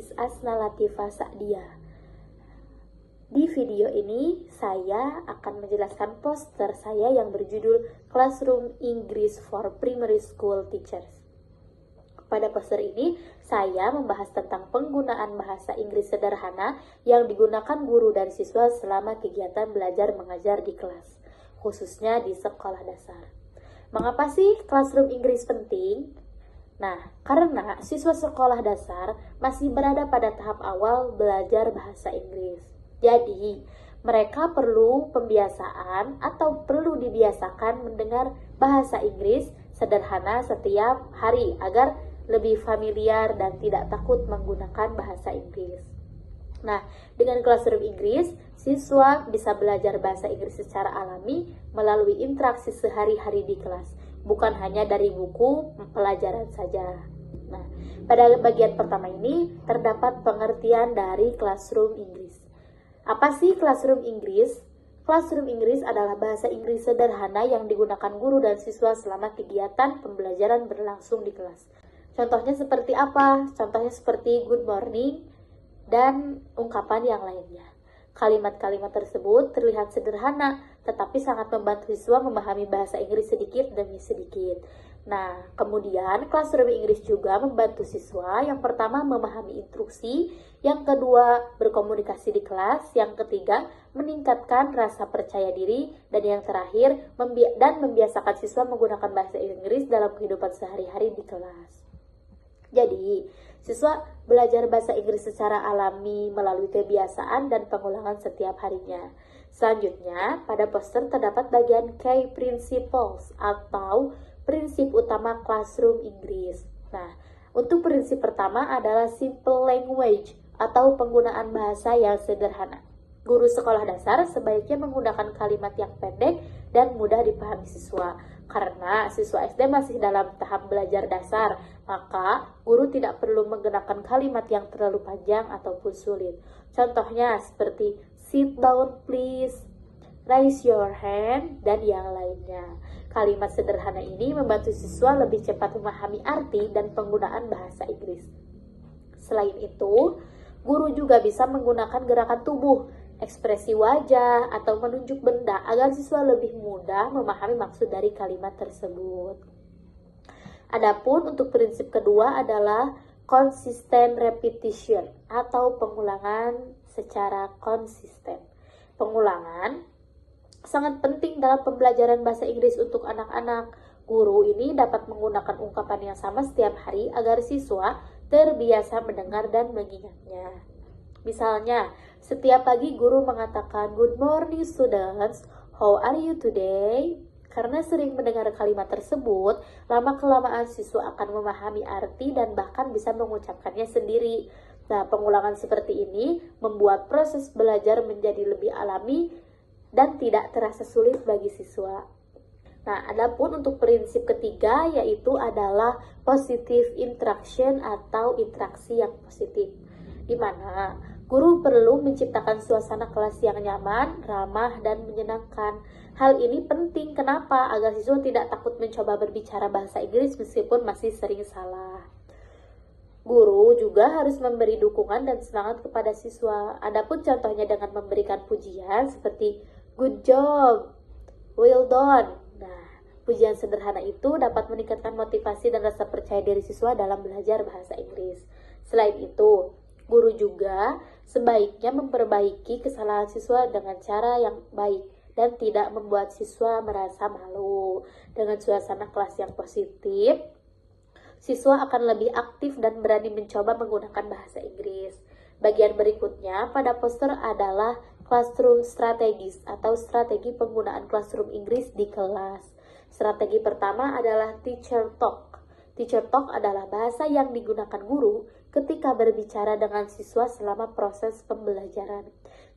Inggris Asna Latifah Sa'diyah. Di video ini, saya akan menjelaskan poster saya yang berjudul Classroom English for Primary School Teachers. Pada poster ini, saya membahas tentang penggunaan bahasa Inggris sederhana yang digunakan guru dan siswa selama kegiatan belajar mengajar di kelas, khususnya di sekolah dasar. Mengapa sih Classroom Inggris penting? Nah, karena siswa sekolah dasar masih berada pada tahap awal belajar bahasa Inggris. Jadi, mereka perlu pembiasaan atau perlu dibiasakan mendengar bahasa Inggris sederhana setiap hari agar lebih familiar dan tidak takut menggunakan bahasa Inggris. Nah, dengan Classroom Inggris, siswa bisa belajar bahasa Inggris secara alami melalui interaksi sehari-hari di kelas, bukan hanya dari buku pelajaran saja. Nah, pada bagian pertama ini terdapat pengertian dari Classroom Inggris. Apa sih Classroom Inggris? Classroom Inggris adalah bahasa Inggris sederhana yang digunakan guru dan siswa selama kegiatan pembelajaran berlangsung di kelas. Contohnya seperti apa? Contohnya seperti good morning dan ungkapan yang lainnya. Kalimat-kalimat tersebut terlihat sederhana, tetapi sangat membantu siswa memahami bahasa Inggris sedikit demi sedikit. Nah, kemudian Classroom Inggris juga membantu siswa yang pertama memahami instruksi, yang kedua berkomunikasi di kelas, yang ketiga meningkatkan rasa percaya diri, dan yang terakhir membiasakan siswa menggunakan bahasa Inggris dalam kehidupan sehari-hari di kelas. Jadi, siswa belajar bahasa Inggris secara alami melalui kebiasaan dan pengulangan setiap harinya. Selanjutnya, pada poster terdapat bagian Key Principles atau prinsip utama Classroom Inggris. Nah, untuk prinsip pertama adalah simple language atau penggunaan bahasa yang sederhana. Guru sekolah dasar sebaiknya menggunakan kalimat yang pendek dan mudah dipahami siswa. Karena siswa SD masih dalam tahap belajar dasar, maka guru tidak perlu menggunakan kalimat yang terlalu panjang ataupun sulit. Contohnya seperti sit down please, raise your hand, dan yang lainnya. Kalimat sederhana ini membantu siswa lebih cepat memahami arti dan penggunaan bahasa Inggris. Selain itu, guru juga bisa menggunakan gerakan tubuh, ekspresi wajah, atau menunjuk benda agar siswa lebih mudah memahami maksud dari kalimat tersebut. Adapun untuk prinsip kedua adalah consistent repetition atau pengulangan secara konsisten. Pengulangan sangat penting dalam pembelajaran bahasa Inggris untuk anak-anak. Guru ini dapat menggunakan ungkapan yang sama setiap hari agar siswa terbiasa mendengar dan mengingatnya. Misalnya, setiap pagi guru mengatakan, "Good morning students, how are you today?" Karena sering mendengar kalimat tersebut, lama-kelamaan siswa akan memahami arti dan bahkan bisa mengucapkannya sendiri. Nah, pengulangan seperti ini membuat proses belajar menjadi lebih alami dan tidak terasa sulit bagi siswa. Nah, adapun untuk prinsip ketiga yaitu adalah positive interaction atau interaksi yang positif, di mana guru perlu menciptakan suasana kelas yang nyaman, ramah, dan menyenangkan. Hal ini penting kenapa? Agar siswa tidak takut mencoba berbicara bahasa Inggris meskipun masih sering salah. Guru juga harus memberi dukungan dan semangat kepada siswa. Adapun contohnya dengan memberikan pujian seperti good job, well done. Nah, pujian sederhana itu dapat meningkatkan motivasi dan rasa percaya diri siswa dalam belajar bahasa Inggris. Selain itu, guru juga sebaiknya memperbaiki kesalahan siswa dengan cara yang baik dan tidak membuat siswa merasa malu. Dengan suasana kelas yang positif, siswa akan lebih aktif dan berani mencoba menggunakan bahasa Inggris. Bagian berikutnya pada poster adalah Classroom Strategies atau strategi penggunaan Classroom Inggris di kelas. Strategi pertama adalah Teacher Talk. Teacher Talk adalah bahasa yang digunakan guru ketika berbicara dengan siswa selama proses pembelajaran.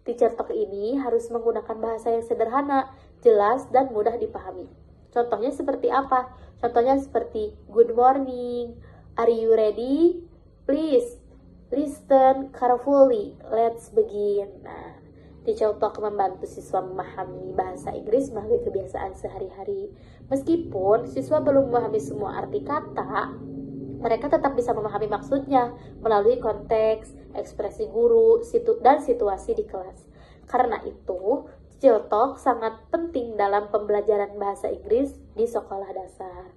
Teacher Talk ini harus menggunakan bahasa yang sederhana, jelas, dan mudah dipahami. Contohnya seperti apa? Contohnya seperti good morning, are you ready? Please, listen carefully, let's begin. Nah, Teacher Talk membantu siswa memahami bahasa Inggris melalui kebiasaan sehari-hari. Meskipun siswa belum memahami semua arti kata, Mereka tetap bisa memahami maksudnya melalui konteks, ekspresi guru, dan situasi di kelas. Karena itu, Chill Talk sangat penting dalam pembelajaran bahasa Inggris di sekolah dasar.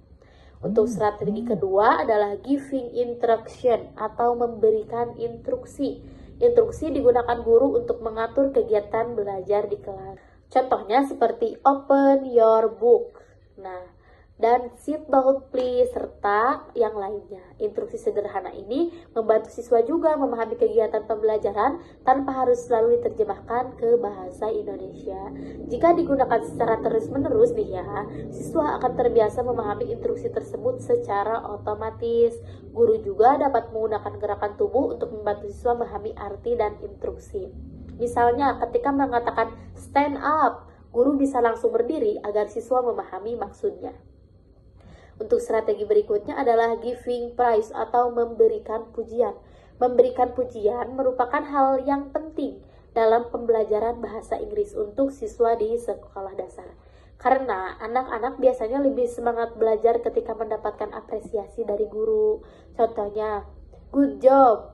Untuk strategi kedua adalah giving instruction atau memberikan instruksi. Instruksi digunakan guru untuk mengatur kegiatan belajar di kelas. Contohnya seperti open your book. Nah, dan sit down please, serta yang lainnya. Instruksi sederhana ini membantu siswa juga memahami kegiatan pembelajaran tanpa harus selalu diterjemahkan ke bahasa Indonesia. Jika digunakan secara terus-menerus nih ya, siswa akan terbiasa memahami instruksi tersebut secara otomatis. Guru juga dapat menggunakan gerakan tubuh untuk membantu siswa memahami arti dan instruksi. Misalnya ketika mengatakan stand up, guru bisa langsung berdiri agar siswa memahami maksudnya. Untuk strategi berikutnya adalah giving praise atau memberikan pujian. Memberikan pujian merupakan hal yang penting dalam pembelajaran bahasa Inggris untuk siswa di sekolah dasar. Karena anak-anak biasanya lebih semangat belajar ketika mendapatkan apresiasi dari guru. Contohnya, good job,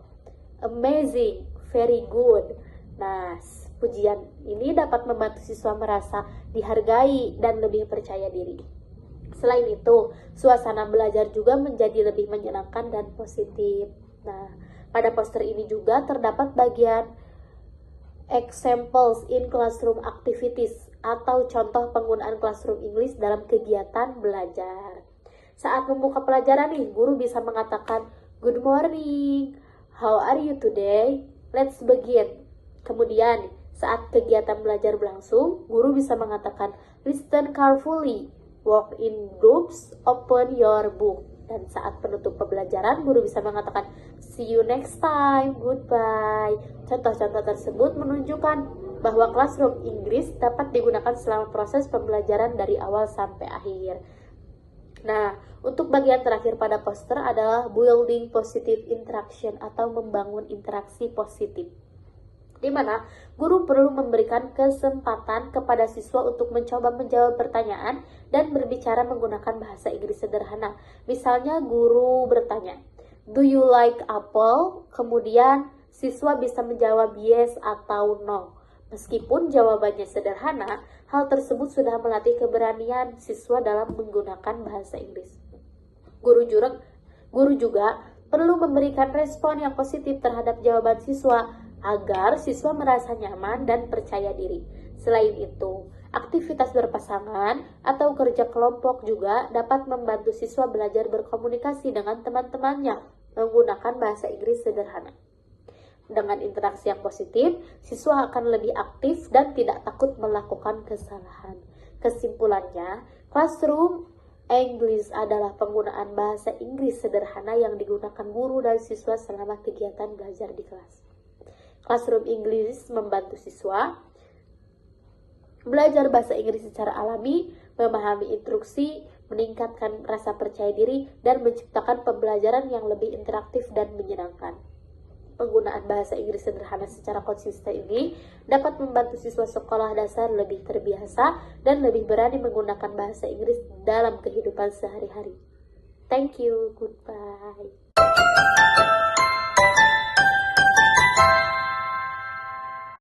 amazing, very good. Nah, pujian ini dapat membantu siswa merasa dihargai dan lebih percaya diri. Selain itu, suasana belajar juga menjadi lebih menyenangkan dan positif. Nah, pada poster ini juga terdapat bagian examples in classroom activities atau contoh penggunaan classroom English dalam kegiatan belajar. Saat membuka pelajaran nih, guru bisa mengatakan, "Good morning, how are you today? Let's begin." Kemudian, saat kegiatan belajar berlangsung, guru bisa mengatakan, "Listen carefully, work in groups, open your book." Dan saat penutup pembelajaran, guru bisa mengatakan, "See you next time, goodbye." Contoh-contoh tersebut menunjukkan bahwa classroom Inggris dapat digunakan selama proses pembelajaran dari awal sampai akhir. Nah, untuk bagian terakhir pada poster adalah building positive interaction atau membangun interaksi positif, di mana guru perlu memberikan kesempatan kepada siswa untuk mencoba menjawab pertanyaan dan berbicara menggunakan bahasa Inggris sederhana. Misalnya guru bertanya, "Do you like apple?" Kemudian siswa bisa menjawab yes atau no. Meskipun jawabannya sederhana, hal tersebut sudah melatih keberanian siswa dalam menggunakan bahasa Inggris. Guru juga perlu memberikan respon yang positif terhadap jawaban siswa agar siswa merasa nyaman dan percaya diri. Selain itu, aktivitas berpasangan atau kerja kelompok juga dapat membantu siswa belajar berkomunikasi dengan teman-temannya menggunakan bahasa Inggris sederhana. Dengan interaksi yang positif, siswa akan lebih aktif dan tidak takut melakukan kesalahan. Kesimpulannya, classroom English adalah penggunaan bahasa Inggris sederhana yang digunakan guru dan siswa selama kegiatan belajar di kelas. Classroom English membantu siswa belajar bahasa Inggris secara alami, memahami instruksi, meningkatkan rasa percaya diri, dan menciptakan pembelajaran yang lebih interaktif dan menyenangkan. Penggunaan bahasa Inggris sederhana secara konsisten ini dapat membantu siswa sekolah dasar lebih terbiasa dan lebih berani menggunakan bahasa Inggris dalam kehidupan sehari-hari. Thank you, goodbye.